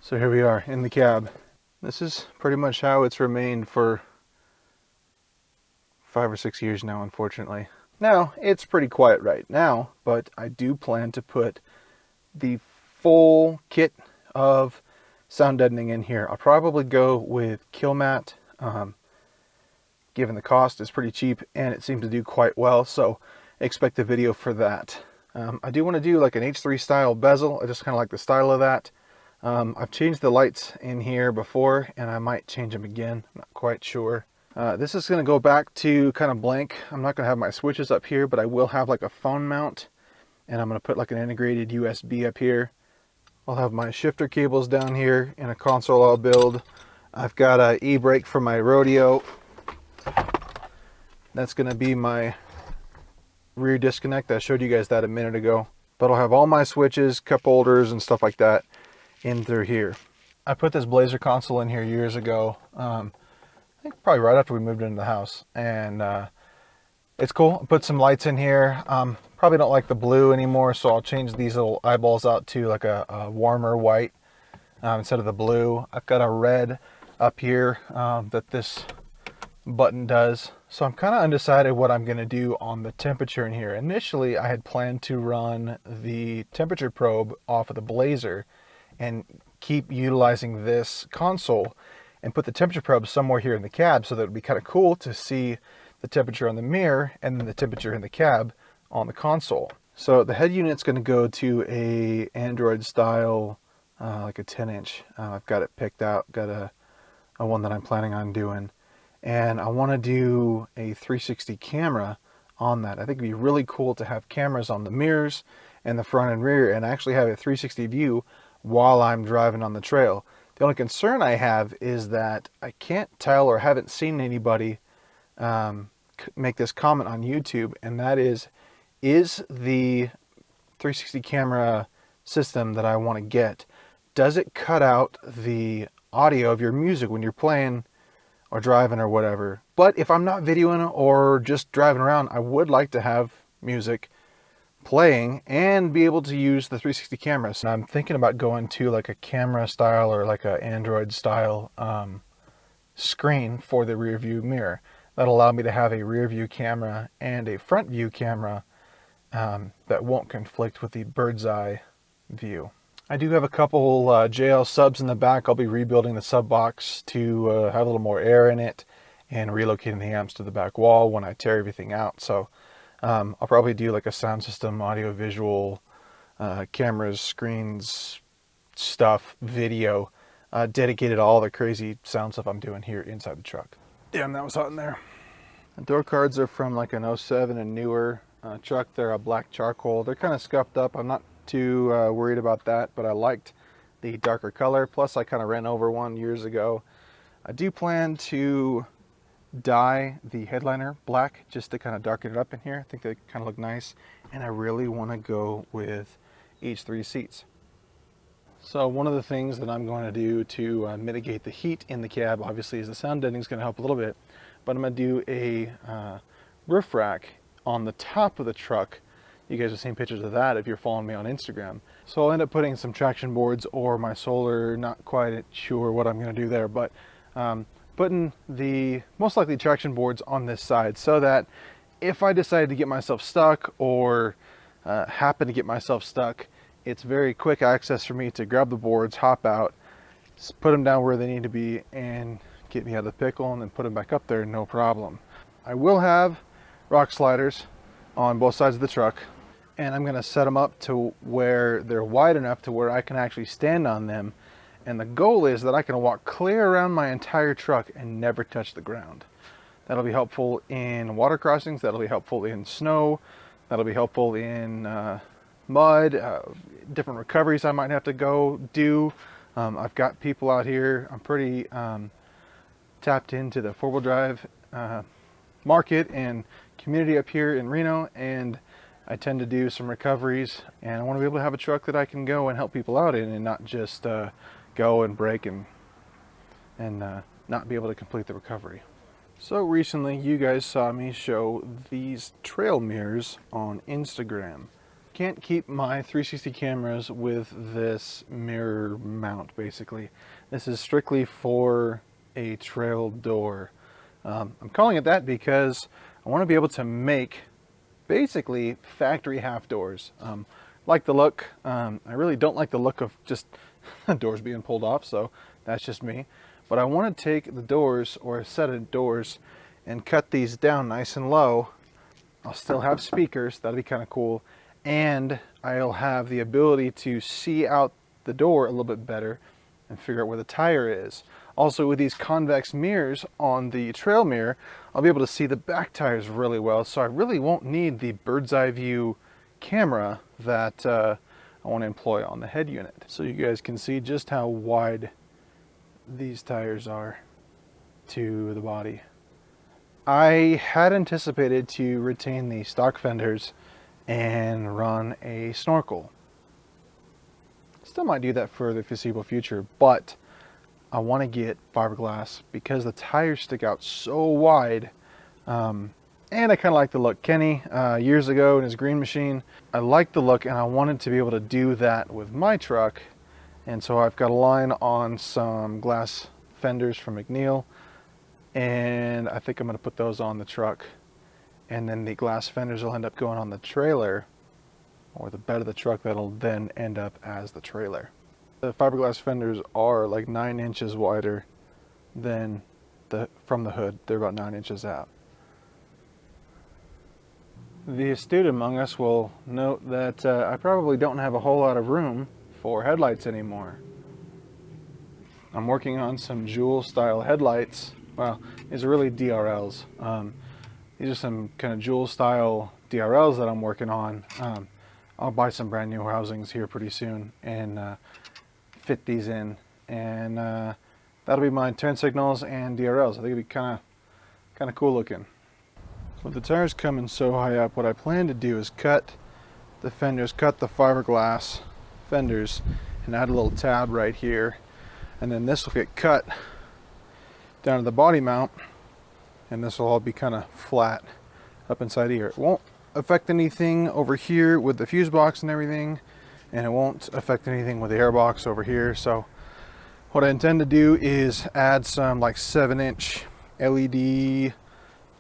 So here we are in the cab. This is pretty much how it's remained for 5 or 6 years now, unfortunately. Now, it's pretty quiet right now, but I do plan to put the full kit of sound deadening in here. I'll probably go with Killmat, given the cost is pretty cheap and it seems to do quite well, so expect a video for that. I do want to do like an H3 style bezel. I just kind of like the style of that. I've changed the lights in here before and I might change them again. I'm not quite sure. This is going to go back to kind of blank. I'm not going to have my switches up here, but I will have like a phone mount, and I'm going to put like an integrated USB up here. I'll have my shifter cables down here in a console I'll build. I've got a e-brake for my rodeo. That's going to be my rear disconnect. I showed you guys that a minute ago. But I'll have all my switches, cup holders, and stuff like that in through here. I put this Blazer console in here years ago. I think probably right after we moved into the house, and it's cool. I put some lights in here. Probably don't like the blue anymore, so I'll change these little eyeballs out to like a warmer white instead of the blue. I've got a red up here that this button does, so I'm kind of undecided what I'm going to do on the temperature in here. Initially I had planned to run the temperature probe off of the Blazer and keep utilizing this console and put the temperature probe somewhere here in the cab, so that it would be kind of cool to see the temperature on the mirror and then the temperature in the cab on the console. So the head unit's going to go to a Android style, like a 10-inch. I've got it picked out, got a one that I'm planning on doing. And I want to do a 360 camera on that. I think it'd be really cool to have cameras on the mirrors and the front and rear and actually have a 360 view while I'm driving on the trail. The only concern I have is that I can't tell, or haven't seen anybody make this comment on YouTube, and that is the 360 camera system that I want to get, does it cut out the audio of your music when you're playing or driving or whatever? But if I'm not videoing or just driving around, I would like to have music playing and be able to use the 360 camera. So I'm thinking about going to like a camera style or like a Android style screen for the rear view mirror. That'll allow me to have a rear view camera and a front view camera that won't conflict with the bird's eye view. I do have a couple JL subs in the back. I'll be rebuilding the sub box to have a little more air in it and relocating the amps to the back wall when I tear everything out. So I'll probably do like a sound system, audio, visual, cameras, screens, stuff, video, dedicated to all the crazy sound stuff I'm doing here inside the truck. Damn, that was hot in there. The door cards are from like an 07 and newer truck. They're a black charcoal. They're kind of scuffed up. I'm not too worried about that, but I liked the darker color. Plus I kind of ran over one years ago. I do plan to dye the headliner black just to kind of darken it up in here. I think they kind of look nice, and I really want to go with H3 seats. So one of the things that I'm going to do to mitigate the heat in the cab, obviously, is the sound deadening is going to help a little bit, but I'm going to do a roof rack on the top of the truck. You guys have seen pictures of that if you're following me on Instagram. So I'll end up putting some traction boards or my solar, not quite sure what I'm going to do there, but putting the most likely traction boards on this side, so that if I decide to get myself stuck or happen to get myself stuck, it's very quick access for me to grab the boards, hop out, put them down where they need to be, and get me out of the pickle, and then put them back up there, no problem. I will have rock sliders on both sides of the truck, and I'm going to set them up to where they're wide enough to where I can actually stand on them. And the goal is that I can walk clear around my entire truck and never touch the ground. That'll be helpful in water crossings, that'll be helpful in snow, that'll be helpful in mud, different recoveries I might have to go do. I've got people out here. I'm pretty tapped into the four-wheel drive market and community up here in Reno, and I tend to do some recoveries, and I want to be able to have a truck that I can go and help people out in, and not just go and break and not be able to complete the recovery. So recently you guys saw me show these trail mirrors on Instagram. Can't keep my 360 cameras with this mirror mount, basically. This is strictly for a trail door. I'm calling it that because I want to be able to make basically factory half doors. Like the look. I really don't like the look of just doors being pulled off, so that's just me. But I want to take the doors, or a set of doors, and cut these down nice and low. I'll still have speakers, that'll be kind of cool, and I'll have the ability to see out the door a little bit better and figure out where the tire is. Also, with these convex mirrors on the trail mirror, I'll be able to see the back tires really well, so I really won't need the bird's eye view camera that I want to employ on the head unit. So you guys can see just how wide these tires are to the body. I had anticipated to retain the stock fenders and run a snorkel. Still might do that for the foreseeable future, but I want to get fiberglass because the tires stick out so wide. And I kind of like the look. Kenny, years ago in his green machine, I liked the look and I wanted to be able to do that with my truck. And so I've got a line on some glass fenders from McNeil, and I think I'm going to put those on the truck, and then the glass fenders will end up going on the trailer, or the bed of the truck that'll then end up as the trailer. The fiberglass fenders are like 9 inches wider than from the hood. They're about 9 inches out. The astute among us will note that I probably don't have a whole lot of room for headlights anymore. I'm working on some Jewel style headlights. Well, these are really DRLs. These are some kind of Jewel style DRLs that I'm working on. I'll buy some brand new housings here pretty soon and fit these in, and that'll be my turn signals and DRLs. I think it'd be kind of cool looking. With the tires coming so high up, what I plan to do is cut the fenders, cut the fiberglass fenders, and add a little tab right here, and then this will get cut down to the body mount, and this will all be kind of flat up inside here. It won't affect anything over here with the fuse box and everything, and it won't affect anything with the air box over here. So what I intend to do is add some like 7-inch LED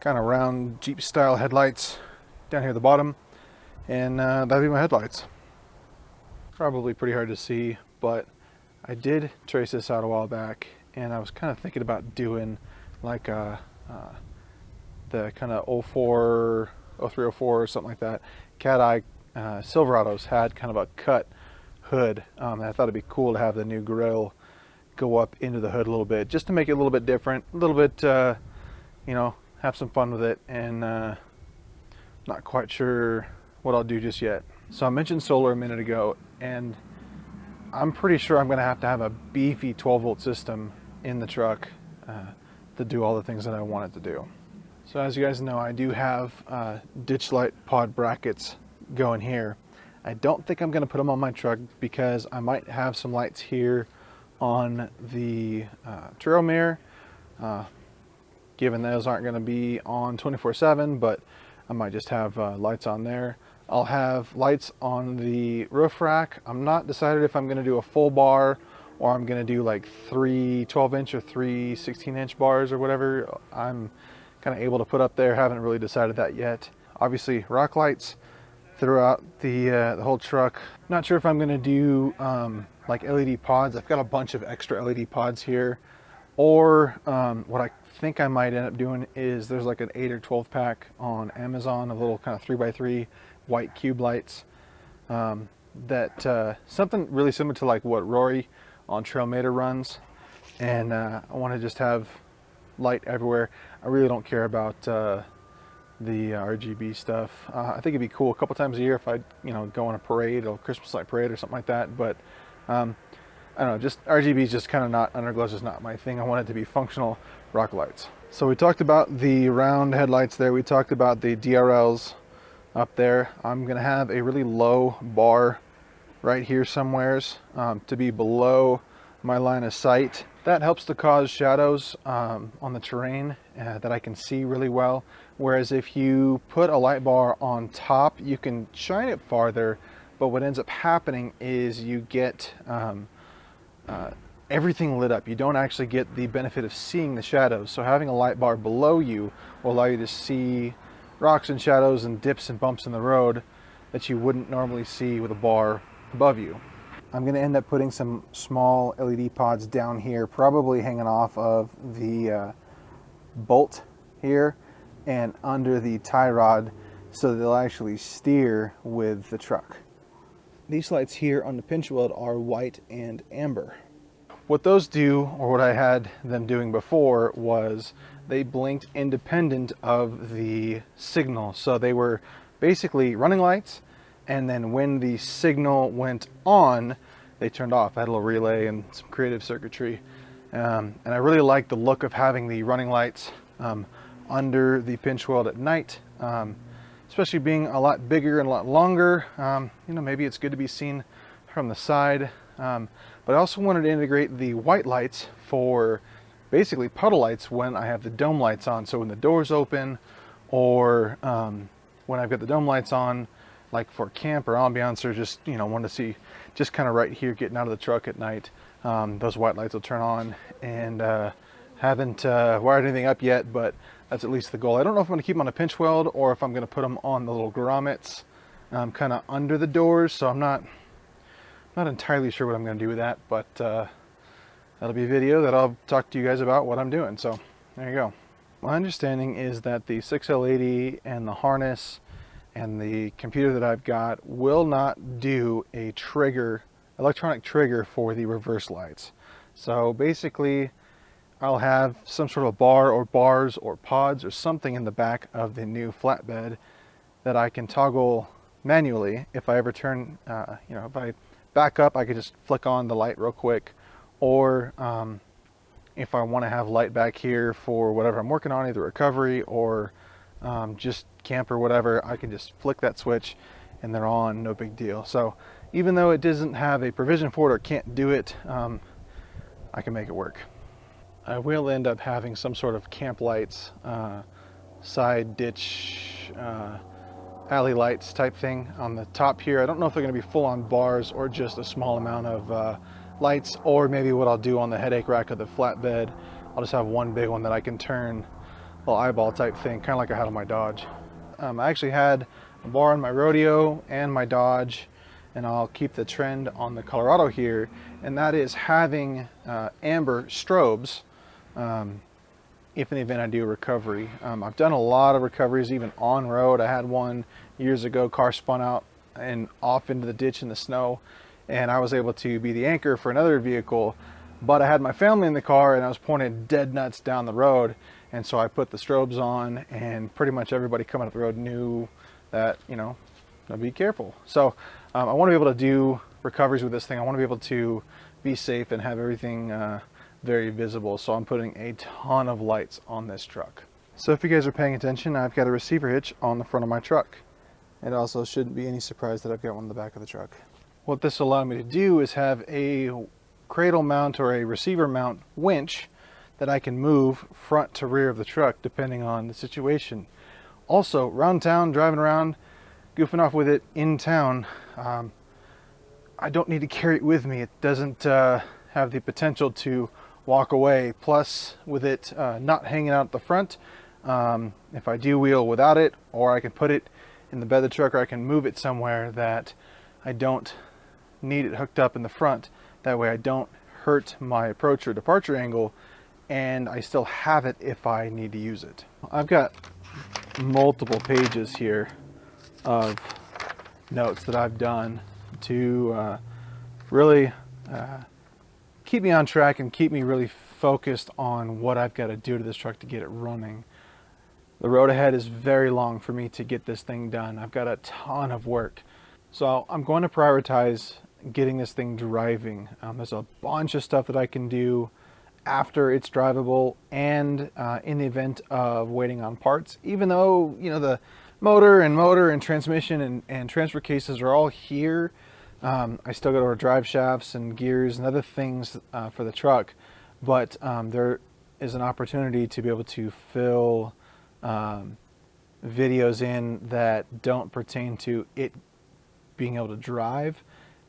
kind of round Jeep style headlights down here at the bottom, and that'll be my headlights. Probably pretty hard to see, but I did trace this out a while back, and I was kind of thinking about doing like the kind of 04, 0304 or something like that. Cat Eye Silverados had kind of a cut hood. And I thought it'd be cool to have the new grille go up into the hood a little bit, just to make it a little bit different, a little bit, you know, have some fun with it, and not quite sure what I'll do just yet. So I mentioned solar a minute ago, and I'm pretty sure I'm going to have a beefy 12-volt system in the truck to do all the things that I want it to do. So as you guys know, I do have ditch light pod brackets going here. I don't think I'm going to put them on my truck because I might have some lights here on the trail mirror, given those aren't going to be on 24/7, but I might just have lights on there. I'll have lights on the roof rack. I'm not decided if I'm going to do a full bar or I'm going to do like 3 12-inch or 3 16-inch bars or whatever I'm kind of able to put up there. Haven't really decided that yet. Obviously rock lights throughout the whole truck. Not sure if I'm going to do like LED pods. I've got a bunch of extra LED pods here, or what I think I might end up doing is there's like an 8 or 12 pack on Amazon of little kind of 3x3 white cube lights, that something really similar to like what Rory on Trailmator runs, and I want to just have light everywhere. I really don't care about the RGB stuff. I think it'd be cool a couple times a year if I, you know, go on a parade or Christmas light parade or something like that, but I don't know, just RGB is just kind of not, underglow is just not my thing. I want it to be functional rock lights. So we talked about the round headlights there. We talked about the DRLs up there. I'm gonna have a really low bar right here somewheres to be below my line of sight, That helps to cause shadows on the terrain that I can see really well. Whereas if you put a light bar on top, you can shine it farther, but what ends up happening is you get everything lit up. You don't actually get the benefit of seeing the shadows. So having a light bar below you will allow you to see rocks and shadows and dips and bumps in the road that you wouldn't normally see with a bar above you. I'm going to end up putting some small LED pods down here, probably hanging off of the bolt here and under the tie rod, so that they'll actually steer with the truck. These lights here on the pinch weld are white and amber. What those do, or what I had them doing before, was they blinked independent of the signal. So they were basically running lights, and then when the signal went on, they turned off. I had a little relay and some creative circuitry. And I really like the look of having the running lights under the pinch weld at night, especially being a lot bigger and a lot longer. You know, maybe it's good to be seen from the side. But I also wanted to integrate the white lights for basically puddle lights when I have the dome lights on. So when the doors open, or when I've got the dome lights on, like for camp or ambiance, or just, you know, want to see just kind of right here getting out of the truck at night, those white lights will turn on. And haven't wired anything up yet, but that's at least the goal. I don't know if I'm going to keep them on a pinch weld or if I'm going to put them on the little grommets kind of under the doors. So I'm not entirely sure what I'm going to do with that, but that'll be a video that I'll talk to you guys about what I'm doing. So there you go. My understanding is that the 6L80 and the harness and the computer that I've got will not do a trigger, electronic trigger for the reverse lights. So basically I'll have some sort of bar or bars or pods or something in the back of the new flatbed that I can toggle manually. If I ever turn, you know, if I back up, I could just flick on the light real quick. Or if I want to have light back here for whatever I'm working on, either recovery or just camp or whatever, I can just flick that switch and they're on, no big deal. So even though it doesn't have a provision for it or can't do it, I can make it work. I will end up having some sort of camp lights, side ditch, alley lights type thing on the top here. I don't know if they're going to be full on bars or just a small amount of lights, or maybe what I'll do on the headache rack of the flatbed, I'll just have one big one that I can turn, a little eyeball type thing, kind of like I had on my Dodge. I actually had a bar on my Rodeo and my Dodge, and I'll keep the trend on the Colorado here, and that is having amber strobes if in the event I do a recovery. I've done a lot of recoveries even on road. I had one years ago, car spun out and off into the ditch in the snow, and I was able to be the anchor for another vehicle, but I had my family in the car and I was pointed dead nuts down the road, and so I put the strobes on, and pretty much everybody coming up the road knew that, you know, be careful. So I want to be able to do recoveries with this thing. I want to be able to be safe and have everything very visible, so I'm putting a ton of lights on this truck. So if you guys are paying attention, I've got a receiver hitch on the front of my truck. It also shouldn't be any surprise that I've got one in the back of the truck. What this allowed me to do is have a cradle mount or a receiver mount winch that I can move front to rear of the truck depending on the situation. Also, around town, driving around, goofing off with it in town, I don't need to carry it with me. It doesn't have the potential to walk away. Plus, with it not hanging out at the front, if I do wheel without it, or I can put it in the bed of the truck, or I can move it somewhere that I don't need it hooked up in the front. That way I don't hurt my approach or departure angle, and I still have it if I need to use it. I've got multiple pages here of notes that I've done to really keep me on track and keep me really focused on what I've got to do to this truck to get it running. The road ahead is very long for me to get this thing done. I've got a ton of work. So I'm going to prioritize getting this thing driving. There's a bunch of stuff that I can do after it's drivable and in the event of waiting on parts. Even though, you know, the motor and transmission and transfer cases are all here, I still got to order drive shafts and gears and other things for the truck. but there is an opportunity to be able to fill videos in that don't pertain to it being able to drive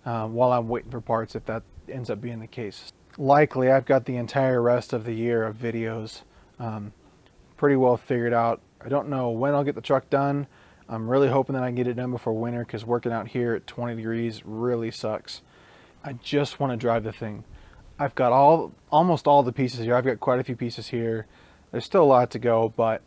while I'm waiting for parts, if that ends up being the case. Likely I've got the entire rest of the year of videos pretty well figured out. I don't know when I'll get the truck done. I'm really hoping that I can get it done before winter, because working out here at 20 degrees really sucks. I just want to drive the thing. I've got almost all the pieces here. I've got quite a few pieces here. There's still a lot to go, but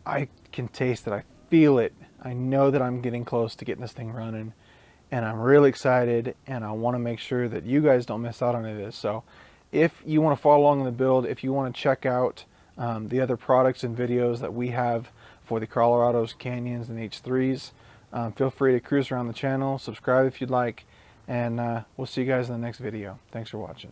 I can taste it. I feel it. I know that I'm getting close to getting this thing running, and I'm really excited, and I want to make sure that you guys don't miss out on any of this. So if you want to follow along in the build, if you want to check out the other products and videos that we have for the Colorados, Canyons, and H3s, feel free to cruise around the channel, subscribe if you'd like, and we'll see you guys in the next video. Thanks for watching.